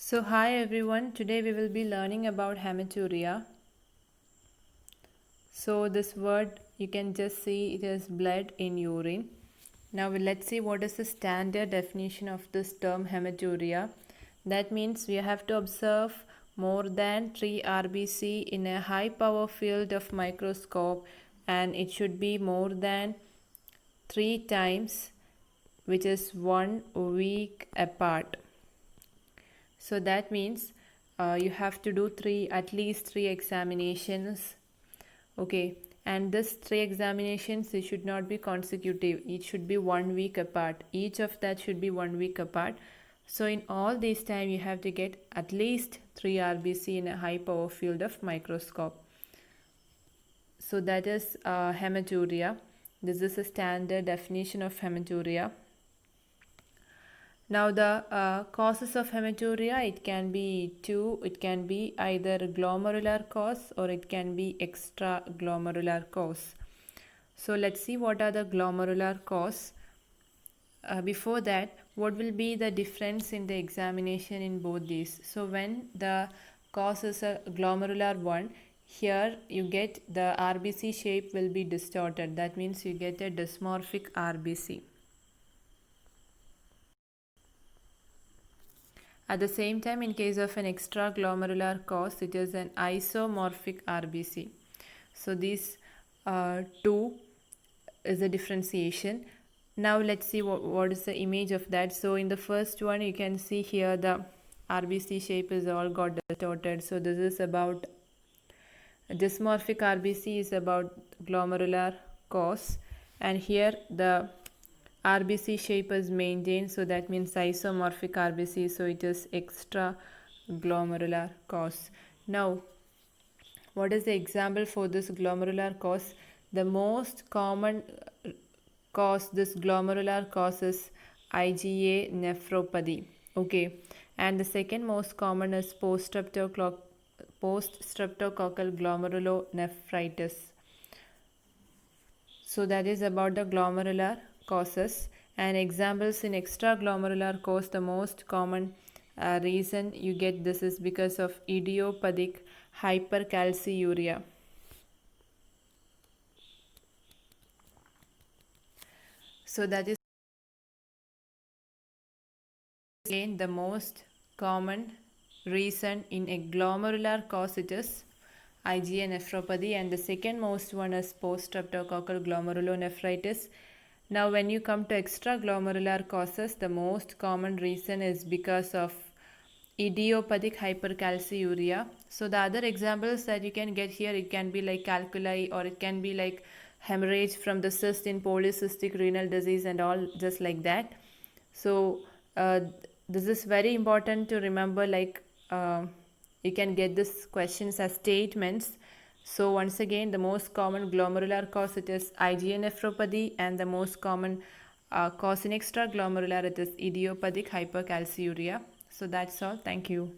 So hi everyone, today we will be learning about hematuria. So this word you can just see it is blood in urine. Now let's see what is the standard definition of this term hematuria. That means we have to observe more than 3 RBC in a high power field of microscope, and it should be more than 3 times, which is 1 week apart. So that means you have to do at least three examinations. Okay, and this three examinations, it should not be consecutive. It should be 1 week apart. Each of that should be 1 week apart. So in all this time, you have to get at least 3 RBC in a high power field of microscope. So that is hematuria. This is a standard definition of hematuria. Now the causes of hematuria, it can be two. It can be either glomerular cause or it can be extraglomerular cause. So let's see what are the glomerular cause. Before that, what will be the difference in the examination in both these? So when the cause is a glomerular one, here you get the RBC shape will be distorted. That means you get a dysmorphic RBC. At the same time, in case of an extraglomerular cause, it is an isomorphic RBC. So these two is a differentiation. Now let's see what is the image of that. So in the first one, you can see here the RBC shape is all got distorted. So this is about dysmorphic RBC is about glomerular cause, and here the RBC shape is maintained, so that means isomorphic RBC, so it is extraglomerular cause. Now, what is the example for this glomerular cause? The most common cause, this glomerular cause is IgA nephropathy. Okay, and the second most common is post-streptococcal glomerulonephritis. So that is about the glomerular causes. And examples in extraglomerular cause, the most common reason you get this is because of idiopathic hypercalciuria. So that is again the most common reason in a glomerular cause, it is IgA nephropathy, and the second most one is post-streptococcal glomerulonephritis. Now when you come to extraglomerular causes, the most common reason is because of idiopathic hypercalciuria. So the other examples that you can get here, it can be like calculi, or it can be like hemorrhage from the cyst in polycystic renal disease and all, just like that. So this is very important to remember, like you can get this questions as statements. So once again, the most common glomerular cause, it is IgA nephropathy, and the most common cause in extraglomerular, it is idiopathic hypercalciuria. So that's all. Thank you.